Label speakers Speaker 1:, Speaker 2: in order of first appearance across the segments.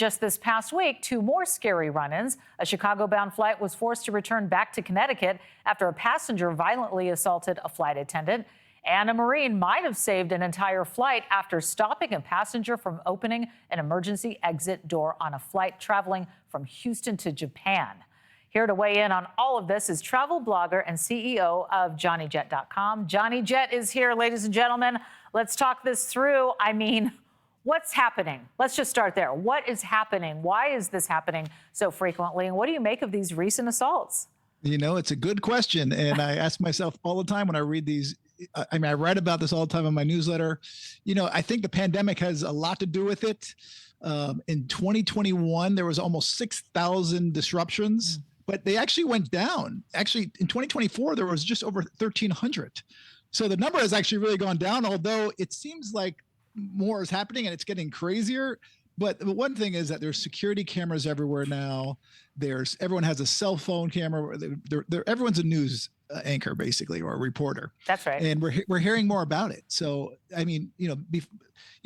Speaker 1: Just this past week, two more scary run-ins. A Chicago-bound flight was forced to return back to Connecticut after a passenger violently assaulted a flight attendant. And a Marine might have saved an entire flight after stopping a passenger from opening an emergency exit door on a flight traveling from Houston to Japan. Here to weigh in on all of this is travel blogger and CEO of JohnnyJet.com. Johnny Jet is here, ladies and gentlemen. Let's talk this through. I mean, what's happening? Let's just start there. What is happening? Why is this happening so frequently? And what do you make of these recent assaults?
Speaker 2: You know, it's a good question. And I ask myself all the time when I read these. I mean, I write about this all the time in my newsletter. You know, I think the pandemic has a lot to do with it. In 2021, there was almost 6,000 disruptions, but they actually went down. Actually, in 2024, there was just over 1,300. So the number has actually really gone down, although it seems like more is happening and it's getting crazier. But the one thing is that there's security cameras everywhere now. Everyone has a cell phone camera. Everyone's a news anchor, basically, or a reporter.
Speaker 1: That's right.
Speaker 2: And we're hearing more about it. So, I mean,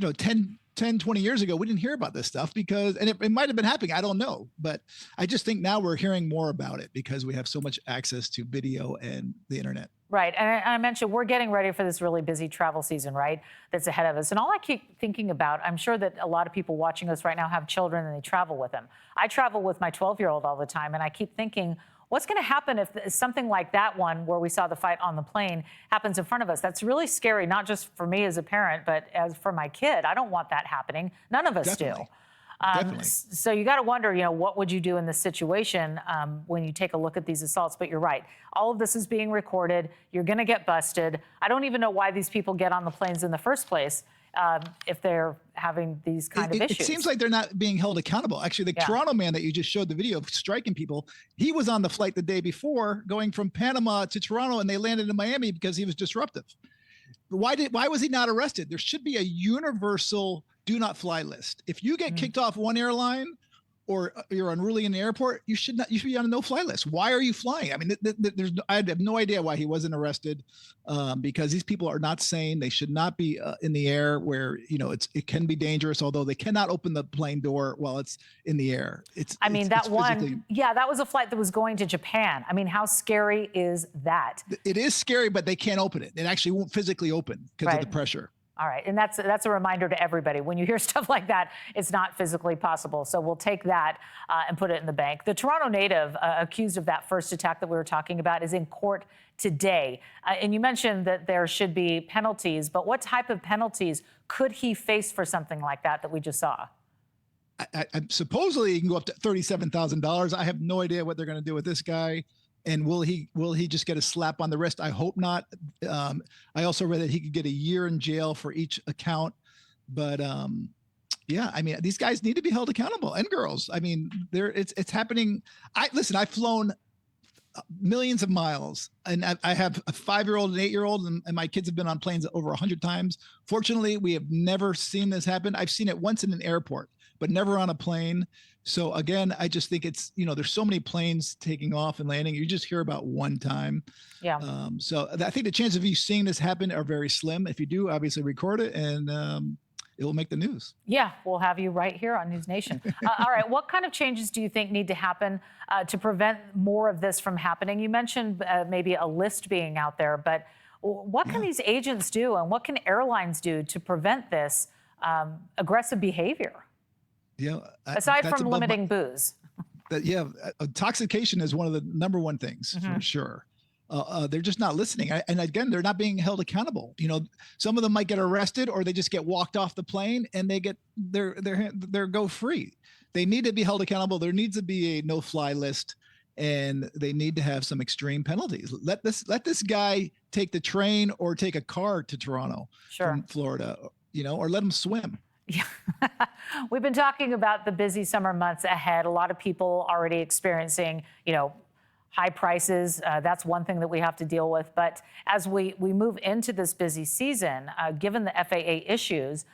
Speaker 2: 10, 20 years ago, we didn't hear about this stuff because, and it might have been happening, I don't know. But I just think now we're hearing more about it because we have so much access to video and the internet.
Speaker 1: Right. And I mentioned we're getting ready for this really busy travel season, right, that's ahead of us. And all I keep thinking about, I'm sure that a lot of people watching us right now have children and they travel with them. I travel with my 12-year-old all the time, and I keep thinking, what's going to happen if something like that one where we saw the fight on the plane happens in front of us? That's really scary, not just for me as a parent, but as for my kid. I don't want that happening. None of us
Speaker 2: Definitely.
Speaker 1: do. So you got to wonder, what would you do in this situation when you take a look at these assaults? But you're right. All of this is being recorded. You're going to get busted. I don't even know why these people get on the planes in the first place if they're having these kind of issues.
Speaker 2: It seems like they're not being held accountable. Actually, the Toronto man that you just showed the video of striking people, he was on the flight the day before going from Panama to Toronto, and they landed in Miami because he was disruptive. Why was he not arrested? There should be a universal do not fly list. If you get kicked off one airline or you're unruly in the airport, you should be on a no-fly list. Why are you flying? I mean, I have no idea why he wasn't arrested because these people are not sane. They should not be in the air where, it can be dangerous, although they cannot open the plane door while it's in the air.
Speaker 1: That was a flight that was going to Japan. I mean, how scary is that?
Speaker 2: It is scary, but they can't open it. It actually won't physically open because of the pressure.
Speaker 1: All right. And that's a reminder to everybody. When you hear stuff like that, it's not physically possible. So we'll take that and put it in the bank. The Toronto native accused of that first attack that we were talking about is in court today. And you mentioned that there should be penalties. But what type of penalties could he face for something like that we just saw?
Speaker 2: I supposedly he can go up to $37,000. I have no idea what they're going to do with this guy. And will he just get a slap on the wrist? I hope not. I also read that he could get a year in jail for each account. But yeah, I mean, these guys need to be held accountable, and girls. I mean, it's happening. I've flown millions of miles, and I have a 5-year-old and 8-year-old, and my kids have been on planes over 100 times. Fortunately, we have never seen this happen. I've seen it once in an airport, but never on a plane. So again, I just think it's, there's so many planes taking off and landing. You just hear about one time.
Speaker 1: Yeah.
Speaker 2: So I think the chances of you seeing this happen are very slim. If you do, obviously record it, and it will make the news.
Speaker 1: Yeah, we'll have you right here on News Nation. All right, what kind of changes do you think need to happen to prevent more of this from happening? You mentioned maybe a list being out there, but what can these agents do, and what can airlines do to prevent this aggressive behavior?
Speaker 2: Yeah.
Speaker 1: Aside from limiting booze.
Speaker 2: Intoxication is one of the number one things for sure. They're just not listening. And again, they're not being held accountable. Some of them might get arrested, or they just get walked off the plane and they get their go free. They need to be held accountable. There needs to be a no-fly list, and they need to have some extreme penalties. Let this guy take the train or take a car to Toronto from Florida, or let him swim.
Speaker 1: Yeah. We've been talking about the busy summer months ahead. A lot of people already experiencing, high prices. That's one thing that we have to deal with. But as we move into this busy season, given the FAA issues,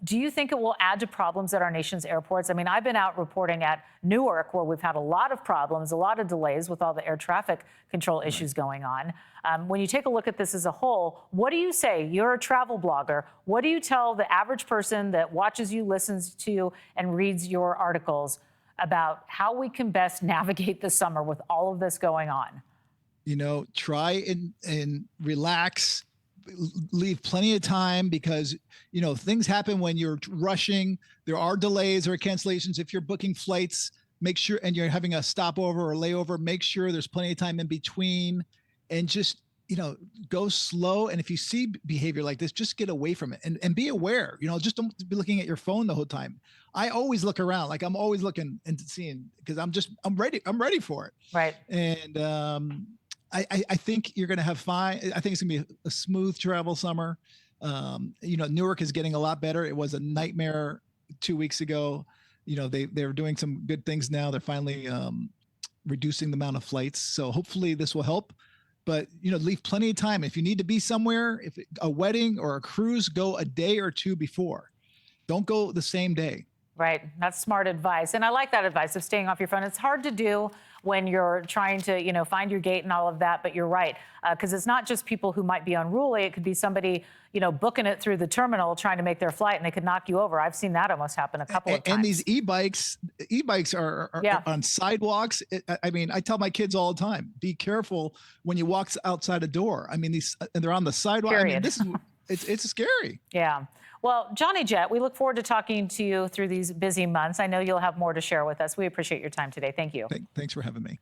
Speaker 1: Do you think it will add to problems at our nation's airports? I mean, I've been out reporting at Newark, where we've had a lot of problems, a lot of delays with all the air traffic control issues going on. When you take a look at this as a whole, what do you say? You're a travel blogger. What do you tell the average person that watches you, listens to you, and reads your articles about how we can best navigate the summer with all of this going on?
Speaker 2: Try and relax, leave plenty of time, because things happen when you're rushing. There are delays or cancellations. If you're booking flights, make sure, and you're having a stopover or layover, make sure there's plenty of time in between, and just go slow. And if you see behavior like this, just get away from it and be aware. Just don't be looking at your phone the whole time. I always look around, like I'm always looking and seeing, because I'm ready for it.
Speaker 1: Right.
Speaker 2: And I think you're going to have fine. I think it's going to be a smooth travel summer. Newark is getting a lot better. It was a nightmare 2 weeks ago. They're doing some good things now. They're finally reducing the amount of flights. So hopefully this will help. But, leave plenty of time. If you need to be somewhere, if a wedding or a cruise, go a day or two before. Don't go the same day.
Speaker 1: Right. That's smart advice. And I like that advice of staying off your phone. It's hard to do when you're trying to, find your gate and all of that. But you're right, because it's not just people who might be unruly. It could be somebody, booking it through the terminal, trying to make their flight, and they could knock you over. I've seen that almost happen a couple of times.
Speaker 2: And these e-bikes are on sidewalks. I tell my kids all the time, be careful when you walk outside a door. And they're on the sidewalk.
Speaker 1: Period.
Speaker 2: It's scary.
Speaker 1: Yeah. Well, Johnny Jett, we look forward to talking to you through these busy months. I know you'll have more to share with us. We appreciate your time today. Thank you.
Speaker 2: Thanks for having me.